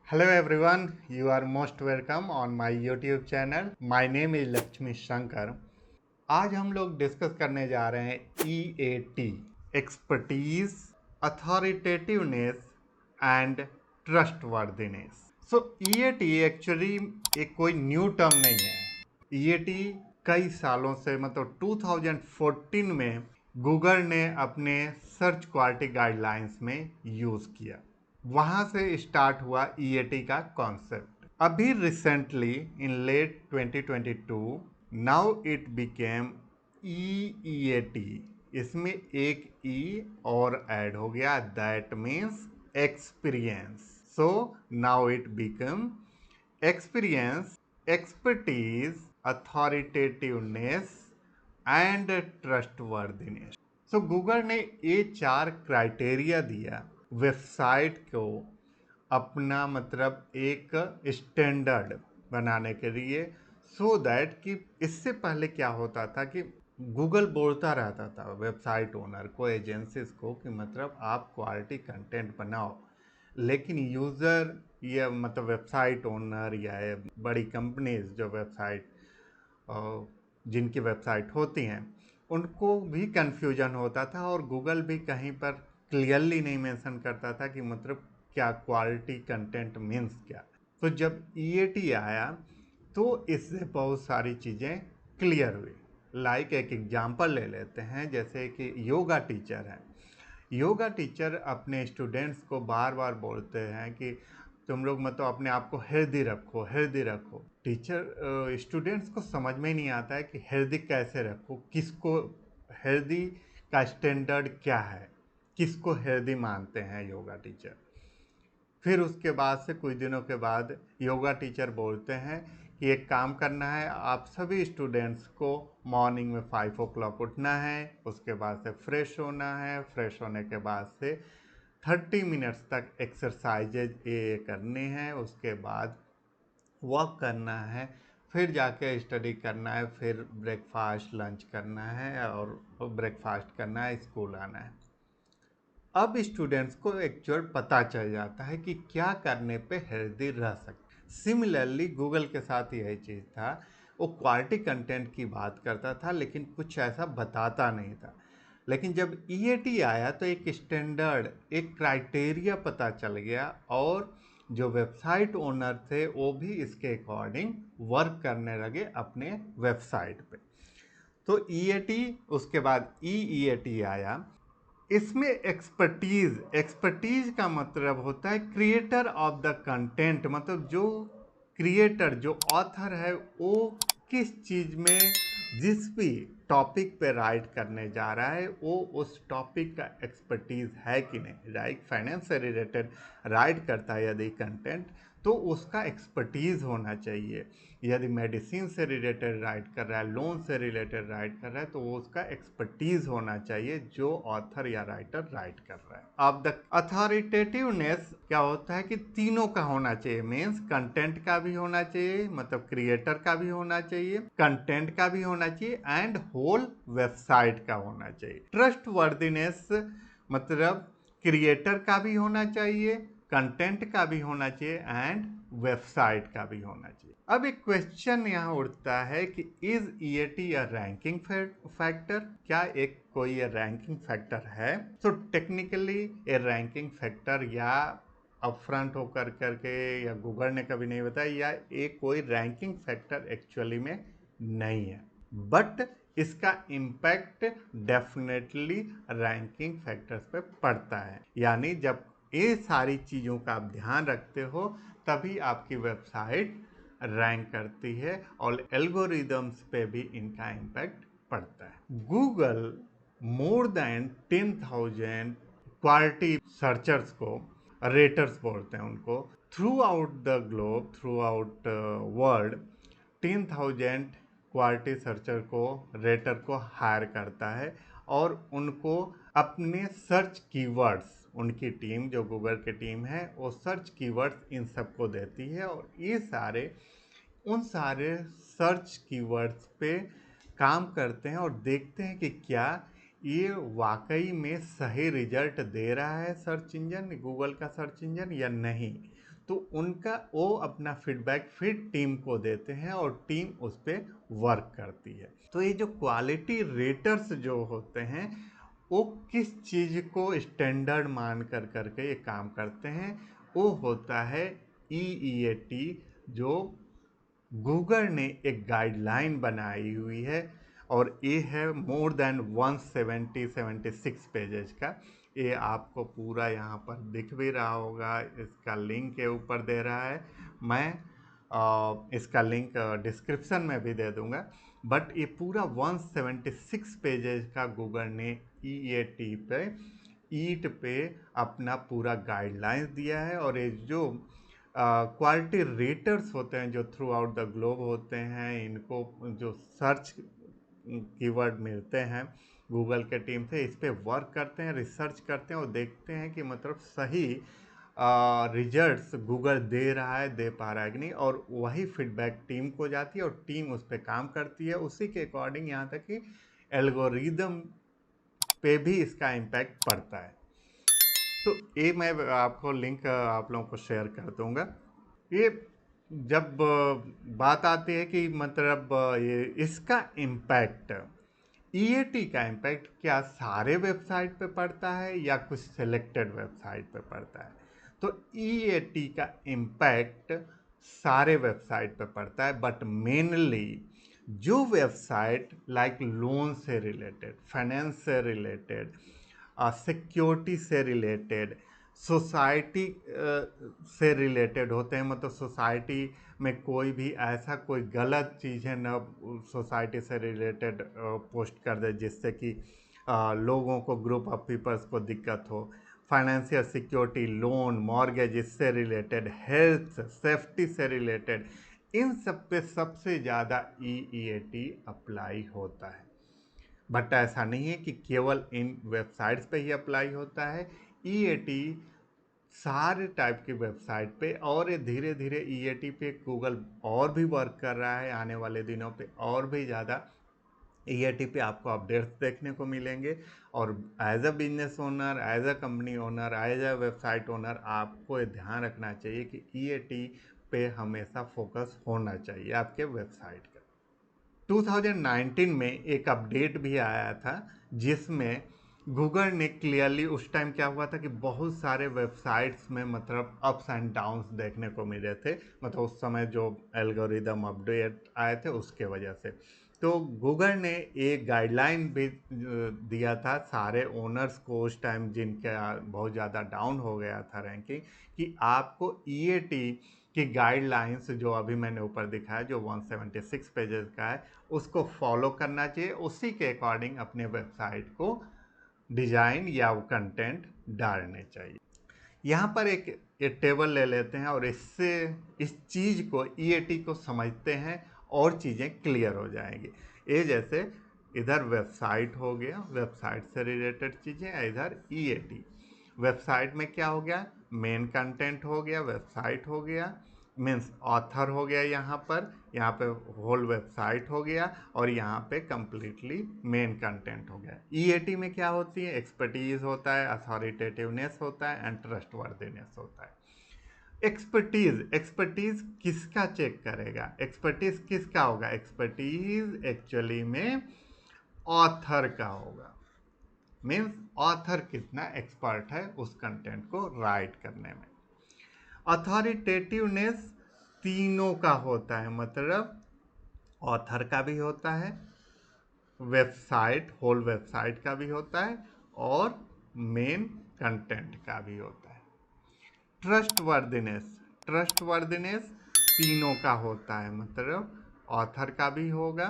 Hello everyone, you are most welcome on my YouTube channel. My name is Lakshmi Shankar. आज हम लोग discuss करने जा रहे हैं EAT, expertise, authoritativeness and trustworthiness. So EAT actually एक कोई न्यू टर्म नहीं है। EAT कई सालों से मतलब 2014 में गूगल ने अपने सर्च क्वालिटी गाइडलाइंस में यूज़ किया। वहां से स्टार्ट हुआ EAT का कॉन्सेप्ट। अभी recently in late 2022 now it became EEAT। इसमें एक ई और ऐड हो गया, that means experience. So now it become experience, expertise, authoritativeness and trustworthiness. So Google ने ये 4 क्राइटेरिया दिया वेबसाइट को अपना मतलब एक स्टैंडर्ड बनाने के लिए, सो दैट कि इससे पहले क्या होता था कि गूगल बोलता रहता था वेबसाइट ओनर को, एजेंसीज को कि मतलब आप क्वालिटी कंटेंट बनाओ, लेकिन यूज़र या मतलब वेबसाइट ओनर या बड़ी कंपनीज जो वेबसाइट जिनकी वेबसाइट होती हैं उनको भी कंफ्यूजन होता था और गूगल भी कहीं पर क्लियरली नहीं मेंशन करता था कि मतलब क्या क्वालिटी कंटेंट मीन्स क्या। तो जब EAT आया तो इससे बहुत सारी चीज़ें क्लियर हुई। लाइक एक एग्जांपल ले लेते हैं, जैसे कि योगा टीचर हैं। योगा टीचर अपने स्टूडेंट्स को बार बार बोलते हैं कि तुम लोग मतलब अपने आप को हेल्दी रखो, हेल्दी रखो। टीचर स्टूडेंट्स को समझ में नहीं आता है कि हेल्दी कैसे रखो, किसको हेल्दी का स्टैंडर्ड क्या है, किसको हेल्दी मानते हैं योगा टीचर। फिर उसके बाद से कुछ दिनों के बाद योगा टीचर बोलते हैं कि एक काम करना है, आप सभी स्टूडेंट्स को मॉर्निंग में 5 o'clock उठना है, उसके बाद से फ्रेश होना है, फ्रेश होने के बाद से 30 मिनट्स तक एक्सरसाइजेज ये करनी है, उसके बाद वॉक करना है, फिर जाके स्टडी करना है, फिर ब्रेकफास्ट लंच करना है और ब्रेकफास्ट करना है, स्कूल आना है। अब स्टूडेंट्स को एक्चुअल पता चल जाता है कि क्या करने पे हेल्दी रह सकते। सिमिलरली गूगल के साथ यही चीज़ था, वो क्वालिटी कंटेंट की बात करता था लेकिन कुछ ऐसा बताता नहीं था। लेकिन जब EAT आया तो एक स्टैंडर्ड, एक क्राइटेरिया पता चल गया और जो वेबसाइट ओनर थे वो भी इसके अकॉर्डिंग वर्क करने लगे अपने वेबसाइट पे। तो EAT उसके बाद EEAT आया। इसमें एक्सपर्टीज, एक्सपर्टीज का मतलब होता है क्रिएटर ऑफ द कंटेंट, मतलब जो क्रिएटर, जो ऑथर है वो किस चीज में, जिस भी टॉपिक पे राइट करने जा रहा है वो उस टॉपिक का एक्सपर्टीज है कि नहीं। लाइक फाइनेंस से रिलेटेड राइट करता है यदि कंटेंट तो उसका एक्सपर्टीज होना चाहिए। यदि मेडिसिन से रिलेटेड राइट कर रहा है, लोन से रिलेटेड राइट कर रहा है तो वो उसका एक्सपर्टीज होना चाहिए जो ऑथर या राइटर राइट कर रहा है। अब द अथॉरिटेटिवनेस क्या होता है कि तीनों का होना चाहिए, मीन्स कंटेंट का भी होना चाहिए, मतलब क्रिएटर का भी होना चाहिए, कंटेंट का भी होना चाहिए एंड होल वेबसाइट का होना चाहिए। ट्रस्ट वर्दीनेस मतलब क्रिएटर का भी होना चाहिए, कंटेंट का भी होना चाहिए एंड वेबसाइट का भी होना चाहिए। अब एक क्वेश्चन यहाँ उठता है कि is EAT a ranking factor? क्या एक कोई रैंकिंग फैक्टर है? तो टेक्निकली ए रैंकिंग फैक्टर या अपफ्रंट होकर करके या गूगल ने कभी नहीं बताया, या एक कोई रैंकिंग फैक्टर एक्चुअली में नहीं है, बट इसका इम्पैक्ट डेफिनेटली रैंकिंग फैक्टर्स पे पड़ता है। यानी जब ये सारी चीज़ों का आप ध्यान रखते हो तभी आपकी वेबसाइट रैंक करती है और एल्गोरिदम्स पे भी इनका इम्पैक्ट पड़ता है। Google more than 10,000 quality searchers को, रेटर्स बोलते हैं उनको, through out the globe, through out world 10,000 quality searcher को, रेटर को हायर करता है और उनको अपने सर्च कीवर्ड्स, उनकी टीम जो गूगल की टीम है वो सर्च कीवर्ड्स इन सबको देती है और ये सारे उन सारे सर्च कीवर्ड्स पे काम करते हैं और देखते हैं कि क्या ये वाकई में सही रिजल्ट दे रहा है सर्च इंजन, गूगल का सर्च इंजन, या नहीं। तो उनका वो अपना फीडबैक फिर टीम को देते हैं और टीम उस पर वर्क करती है। तो ये जो क्वालिटी रेटर्स जो होते हैं वो किस चीज़ को स्टैंडर्ड मान कर करके ये काम करते हैं, वो होता है EEAT, जो गूगल ने एक गाइडलाइन बनाई हुई है और ये है मोर देन 176 पेजेस का। ये आपको पूरा यहाँ पर दिख भी रहा होगा, इसका लिंक के ऊपर दे रहा है, मैं इसका लिंक डिस्क्रिप्शन में भी दे दूंगा। बट ये पूरा 176 पेजेस का गूगल ने EAT पे ईट पे अपना पूरा गाइडलाइंस दिया है। और ये जो क्वालिटी रेटर्स होते हैं जो थ्रू आउट द ग्लोब होते हैं, इनको जो सर्च कीवर्ड मिलते हैं गूगल के टीम से, इस पे वर्क करते हैं, रिसर्च करते हैं और देखते हैं कि मतलब सही रिजल्ट्स गूगल दे रहा है, दे पा रहा है कि नहीं, और वही फीडबैक टीम को जाती है और टीम उस पर काम करती है। उसी के अकॉर्डिंग यहाँ तक कि एल्गोरिदम पे भी इसका इम्पैक्ट पड़ता है। तो ये मैं आपको लिंक आप लोगों को शेयर कर दूंगा। ये जब बात आती है कि मतलब ये इसका इम्पैक्ट, EAT का इम्पैक्ट क्या सारे वेबसाइट पे पड़ता है या कुछ सिलेक्टेड वेबसाइट पे पड़ता है, तो EAT का इम्पैक्ट सारे वेबसाइट पे पड़ता है। बट मेनली जो वेबसाइट लाइक लोन से रिलेटेड, फाइनेंस से रिलेटेड, सिक्योरिटी से रिलेटेड, सोसाइटी से रिलेटेड होते हैं, मतलब सोसाइटी में कोई भी ऐसा कोई गलत चीज़ है ना सोसाइटी से रिलेटेड पोस्ट कर दे जिससे कि लोगों को, ग्रुप ऑफ पीपल्स को दिक्कत हो, फाइनेंशियल सिक्योरिटी, लोन, मॉर्गेज, इससे रिलेटेड, हेल्थ सेफ्टी से रिलेटेड, इन सब पे सबसे ज़्यादा EEAT अप्लाई होता है। बट ऐसा नहीं है कि केवल इन वेबसाइट्स पे ही अप्लाई होता है। EAT सारे टाइप की वेबसाइट पे, और ये धीरे धीरे EAT पे गूगल और भी वर्क कर रहा है। आने वाले दिनों पे और भी ज़्यादा EAT पे आपको अपडेट्स देखने को मिलेंगे। और as a business owner, as a company owner, as a website owner, आपको ये ध्यान रखना चाहिए कि EAT पे हमेशा फोकस होना चाहिए आपके वेबसाइट का। 2019 में एक अपडेट भी आया था जिसमें गूगल ने क्लियरली, उस टाइम क्या हुआ था कि बहुत सारे वेबसाइट्स में मतलब अप्स एंड डाउन्स देखने को मिले थे, मतलब उस समय जो एल्गोरिदम अपडेट आए थे उसके वजह से। तो गूगल ने एक गाइडलाइन भी दिया था सारे ओनर्स को उस टाइम, जिनका बहुत ज़्यादा डाउन हो गया था रैंकिंग, कि आपको EAT की गाइडलाइंस जो अभी मैंने ऊपर दिखाया जो 176 पेजेस का है उसको फॉलो करना चाहिए, उसी के अकॉर्डिंग अपने वेबसाइट को डिजाइन या कंटेंट डालने चाहिए। यहाँ पर एक टेबल ले लेते हैं और इससे इस चीज़ को, EAT को समझते हैं और चीज़ें क्लियर हो जाएंगी। ये जैसे इधर वेबसाइट हो गया, वेबसाइट से रिलेटेड चीज़ें, इधर EAT। वेबसाइट में क्या हो गया, मेन कंटेंट हो गया, वेबसाइट हो गया, मीन्स ऑथर हो गया, यहाँ पे होल वेबसाइट हो गया, और यहाँ पे कंप्लीटली मेन कंटेंट हो गया। EAT में क्या होती है, एक्सपर्टीज होता है, अथॉरिटेटिवनेस होता है, एंड ट्रस्टवर्दीनेस होता है। एक्सपर्टीज किसका चेक करेगा, एक्सपर्टीज किसका होगा, एक्सपर्टीज एक्चुअली में ऑथर का होगा। मीन्स ऑथर कितना एक्सपर्ट है उस कंटेंट को राइट करने में। अथॉरिटेटिवनेस तीनों का होता है, मतलब ऑथर का भी होता है, वेबसाइट, होल वेबसाइट का भी होता है, और मेन कंटेंट का भी होता है। ट्रस्टवर्दीनेस तीनों का होता है, मतलब ऑथर का भी होगा,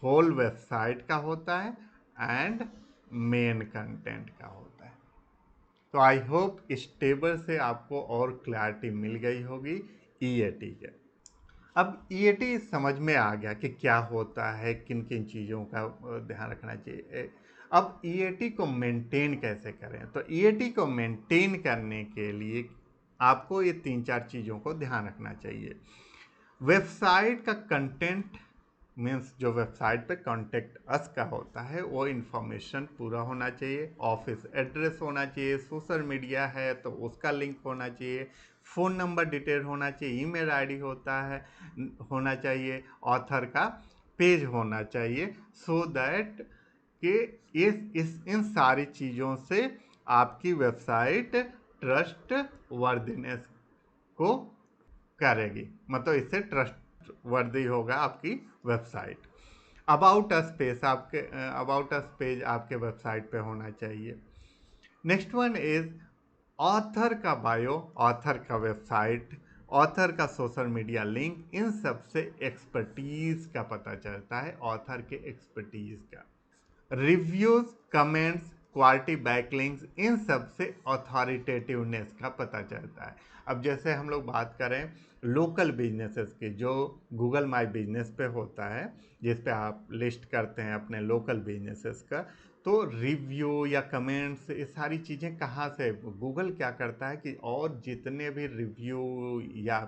होल वेबसाइट का होता है, एंड मेन कंटेंट का होता है। तो आई होप इस टेबल से आपको और क्लैरिटी मिल गई होगी EAT के। अब EAT समझ में आ गया कि क्या होता है, किन किन चीज़ों का ध्यान रखना चाहिए। अब EAT को मेंटेन कैसे करें, तो EAT को मेंटेन करने के लिए आपको ये 3-4 चीज़ों को ध्यान रखना चाहिए। वेबसाइट का कंटेंट मीन्स जो वेबसाइट पे कॉन्टेक्ट अस का होता है वो इन्फॉर्मेशन पूरा होना चाहिए, ऑफिस एड्रेस होना चाहिए, सोशल मीडिया है तो उसका लिंक होना चाहिए, फ़ोन नंबर डिटेल होना चाहिए, ईमेल आईडी होता है होना चाहिए, ऑथर का पेज होना चाहिए, सो दैट कि इन सारी चीज़ों से आपकी वेबसाइट ट्रस्ट वर्दीनेस को करेगी, मतलब इससे ट्रस्ट वर्दी होगा आपकी वेबसाइट। अबाउट अस पेज आपके अबाउट अस पेज आपके वेबसाइट पे होना चाहिए। नेक्स्ट वन इज ऑथर का बायो, ऑथर का वेबसाइट, ऑथर का सोशल मीडिया लिंक, इन सब से एक्सपर्टीज का पता चलता है, ऑथर के एक्सपर्टीज का। रिव्यूज, कमेंट्स, क्वालिटी बैकलिंक्स, इन सब से अथॉरिटेटिवनेस का पता चलता है। अब जैसे हम लोग बात करें लोकल बिजनेसेस की, जो गूगल माई बिजनेस पे होता है, जिस पे आप लिस्ट करते हैं अपने लोकल बिजनेसेस का, तो रिव्यू या कमेंट्स ये सारी चीज़ें कहाँ से, गूगल क्या करता है कि और जितने भी रिव्यू या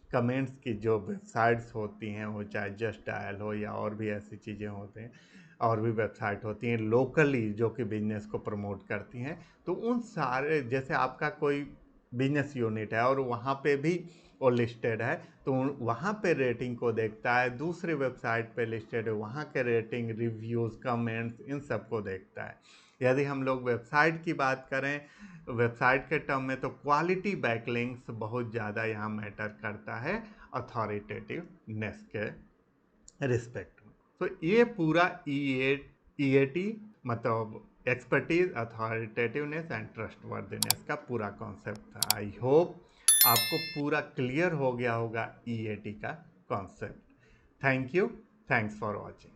कमेंट्स की जो वेबसाइट्स होती हैं, वो चाहे जस्ट डायल हो या और भी ऐसी चीज़ें होते हैं, और भी वेबसाइट होती हैं लोकली जो कि बिजनेस को प्रमोट करती हैं, तो उन सारे, जैसे आपका कोई बिजनेस यूनिट है और वहाँ पे भी वो लिस्टेड है, तो वहाँ पे रेटिंग को देखता है, दूसरी वेबसाइट पे लिस्टेड है वहाँ के रेटिंग, रिव्यूज़, कमेंट्स, इन सब को देखता है। यदि हम लोग वेबसाइट की बात करें, वेबसाइट के टर्म में, तो क्वालिटी बैकलिंक्स बहुत ज़्यादा यहाँ मैटर करता है अथॉरिटेटिवनेस के रिस्पेक्ट में। तो ये पूरा ई ए टी मतलब एक्सपर्टीज, अथॉरिटेटिवनेस एंड ट्रस्टवर्दीनेस का पूरा कॉन्सेप्ट था। आई होप आपको पूरा क्लियर हो गया होगा ई ए टी का concept. Thank you, thanks for watching.